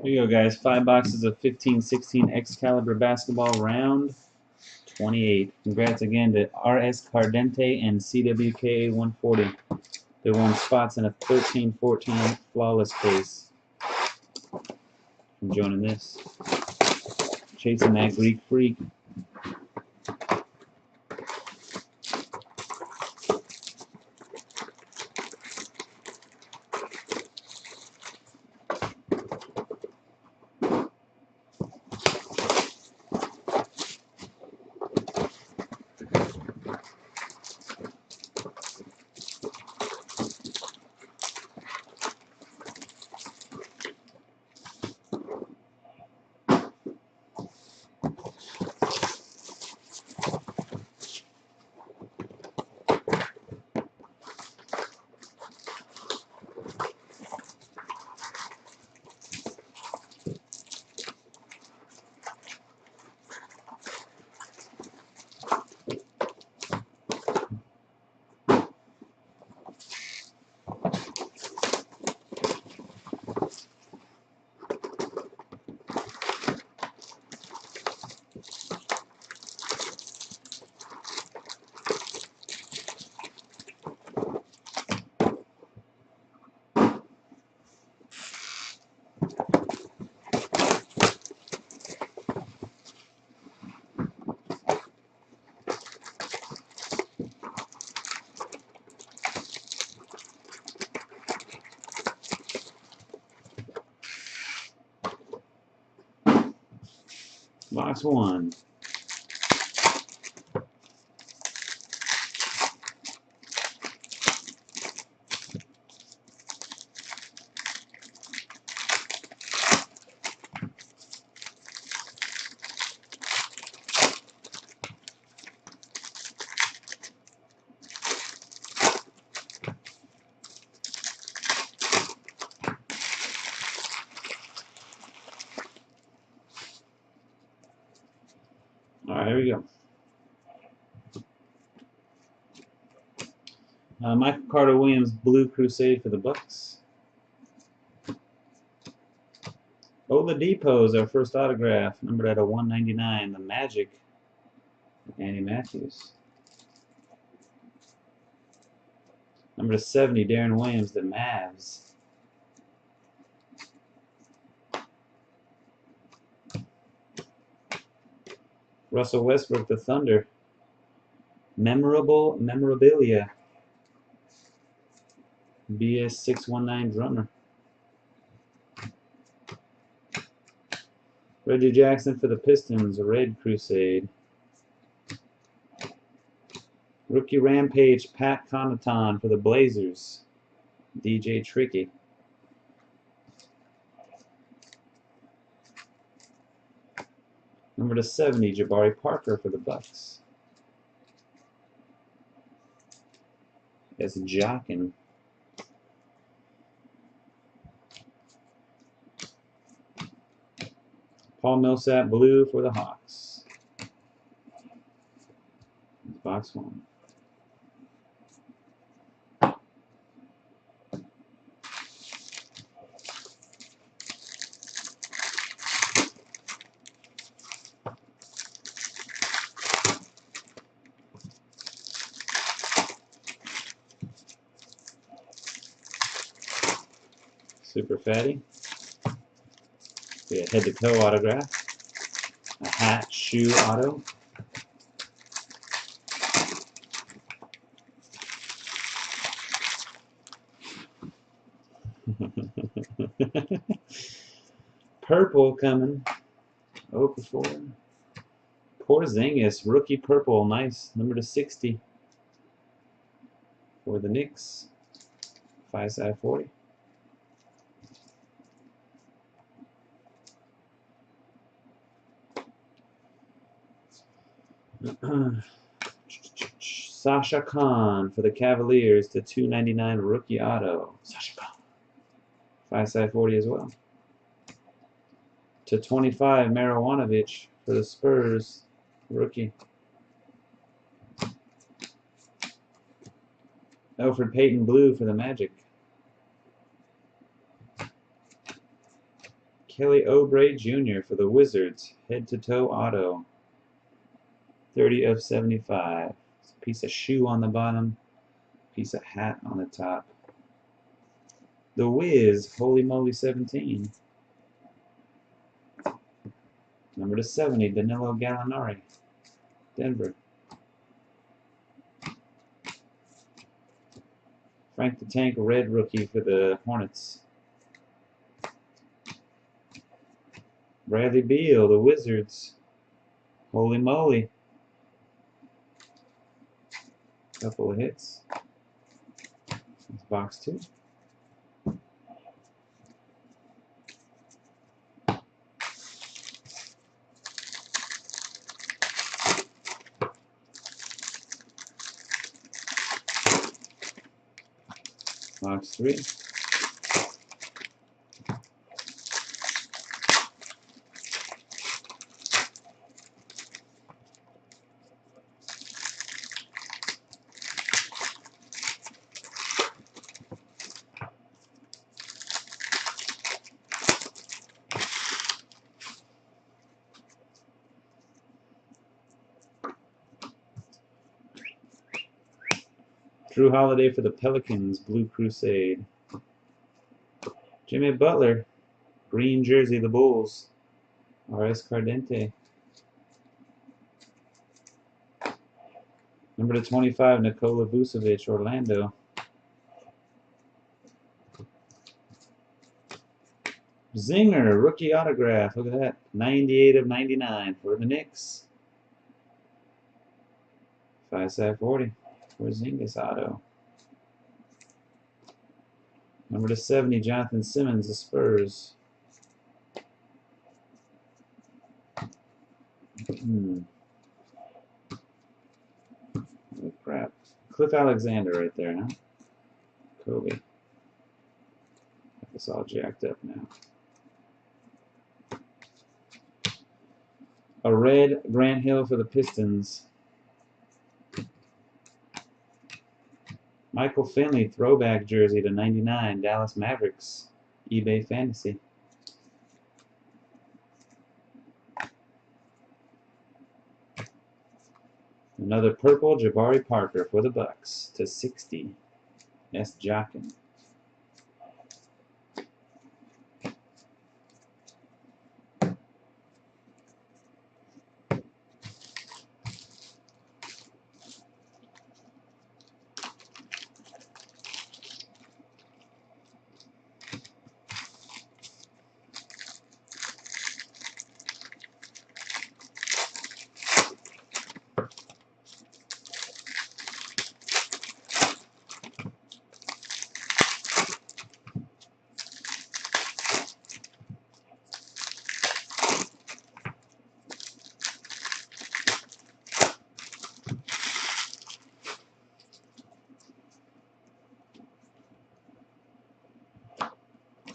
Here you go, guys. 5 boxes of 15-16 Excalibur Basketball round 28. Congrats again to RS Cardente and CWK 140. They won spots in a 13-14 flawless case. I'm joining this. Chasing that Greek freak. Box 1. Alright, here we go. Michael Carter Williams, Blue Crusade for the Bucks. Oladipo is our first autograph, numbered at a 199. The Magic, Andy Matthews. Number 70, Darren Williams, the Mavs. Russell Westbrook, the Thunder. Memorabilia. BS619 drummer. Reggie Jackson for the Pistons, Red Crusade. Rookie Rampage, Pat Connaughton for the Blazers, DJ Tricky. Number 70, Jabari Parker for the Bucks. That's Jockin. Paul Millsap, Blue for the Hawks. Box 1. Super Fatty. We got head to toe autograph. A hat, shoe auto. Purple coming. 0 for 4. Porzingis, rookie purple, nice. Number 60 for the Knicks. 5/40. Sasha Khan for the Cavaliers to 299 rookie auto. Sasha Khan. 5/40 as well. To 25 Marijuanovic for the Spurs rookie. Alfred Payton Blue for the Magic. Kelly Oubre Jr. for the Wizards. Head-to-toe auto. 30 of 75. Piece of shoe on the bottom. Piece of hat on the top. The Wiz, Holy Moly 17. Number to 70, Danilo Gallinari, Denver. Frank the Tank, red rookie for the Hornets. Bradley Beal, the Wizards. Holy moly. Couple of hits. That's box 2. Box 3. Drew Holiday for the Pelicans, Blue Crusade. Jimmy Butler, green jersey, the Bulls. R.S. Cardente. Number to 25, Nikola Vucevic, Orlando. Zinger, rookie autograph. Look at that. 98 of 99 for the Knicks. 5/40 for Zingas auto. Number to 70, Jonathan Simmons, the Spurs. Oh, crap. Cliff Alexander right there, huh? Kobe. Got this all jacked up now. A red Grant Hill for the Pistons. Michael Finley, throwback jersey to 99, Dallas Mavericks, eBay Fantasy. Another purple Jabari Parker for the Bucks to 60, S. Jockin.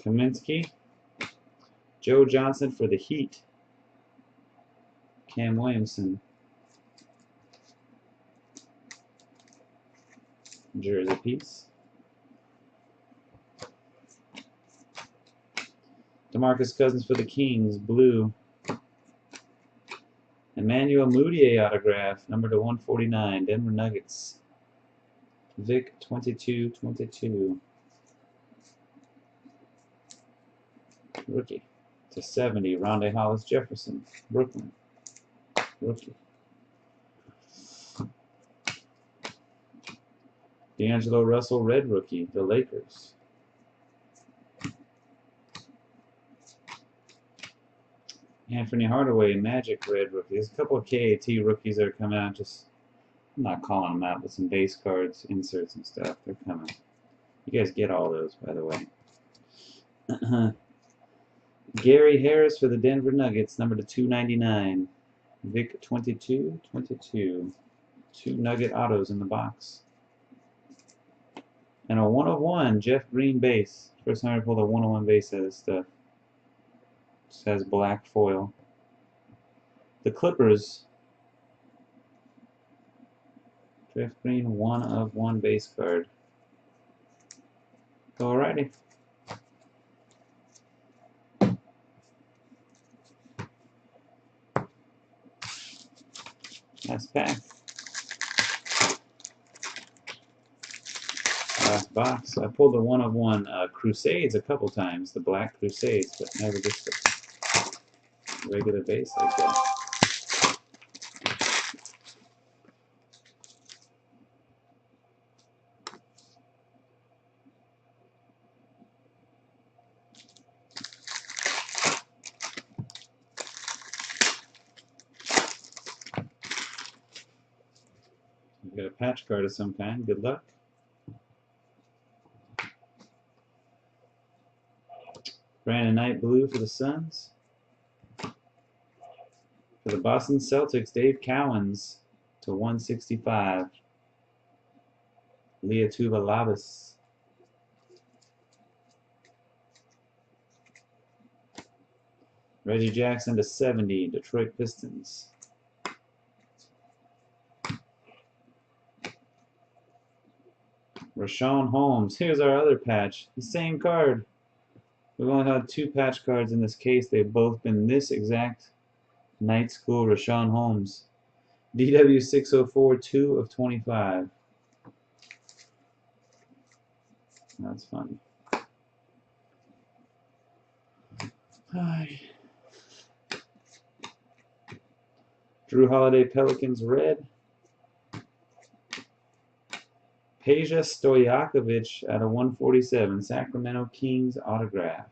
Kaminsky, Joe Johnson for the Heat, Cam Williamson, jersey piece, DeMarcus Cousins for the Kings, blue, Emmanuel Mudiay autograph, number to 149, Denver Nuggets, Vic 22/22. Rookie to 70, Rondé Hollis Jefferson, Brooklyn, rookie. D'Angelo Russell, red rookie, the Lakers. Anthony Hardaway, Magic, red rookie. There's a couple of KAT rookies that are coming out. Just, I'm not calling them out, but some base cards, inserts, and stuff. They're coming. You guys get all those, by the way. Gary Harris for the Denver Nuggets, number to 299. Vic 22/22. 2 Nugget autos in the box. And a 1/1 Jeff Green base. First time I pulled a 1/1 base out of this stuff. Just has black foil. The Clippers. Jeff Green, 1/1 base card. Alrighty. Last pack. Last box. I pulled the 1/1 Crusades a couple times, the Black Crusades, but never just a regular base like that. You got a patch card of some kind. Good luck. Brandon Knight blue for the Suns. For the Boston Celtics, Dave Cowens to 165. Leah Tuvalabis. Reggie Jackson to 70. Detroit Pistons. Rashawn Holmes. Here's our other patch. The same card. We've only had 2 patch cards in this case. They've both been this exact Night School Rashawn Holmes. DW 604, 2 of 25. That's funny. Hi. Drew Holiday Pelicans red. Peja Stojakovic at a 147. Sacramento Kings autograph.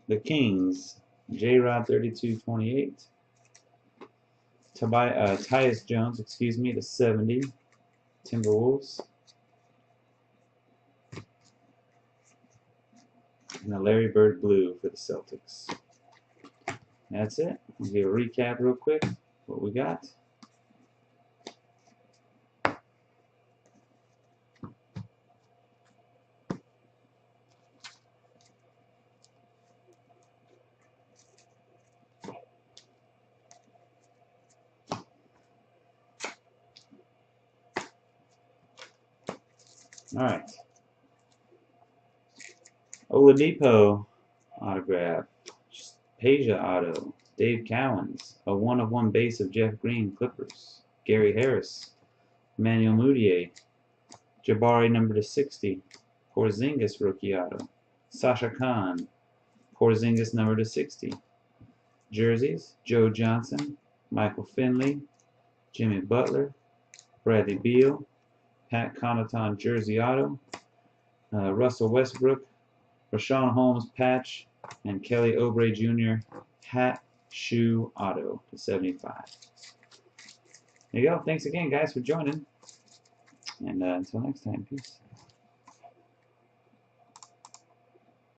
The Kings, J-Rod 3228. Tyus Jones, excuse me, to 70. Timberwolves. And a Larry Bird blue for the Celtics. That's it. We'll give a recap real quick what we got. All right. Oladipo autograph. Peja auto. Dave Cowens. A 1/1 base of Jeff Green, Clippers. Gary Harris. Emmanuel Mudiay. Jabari number to 60. Porzingis rookie auto. Sasha Khan. Porzingis number to 60. Jerseys. Joe Johnson. Michael Finley. Jimmy Butler. Bradley Beal. Pat Connaughton jersey auto. Russell Westbrook. Rashawn Holmes patch. And Kelly Oubre Jr. hat, shoe, auto to 75. There you go. Thanks again, guys, for joining. And until next time, peace.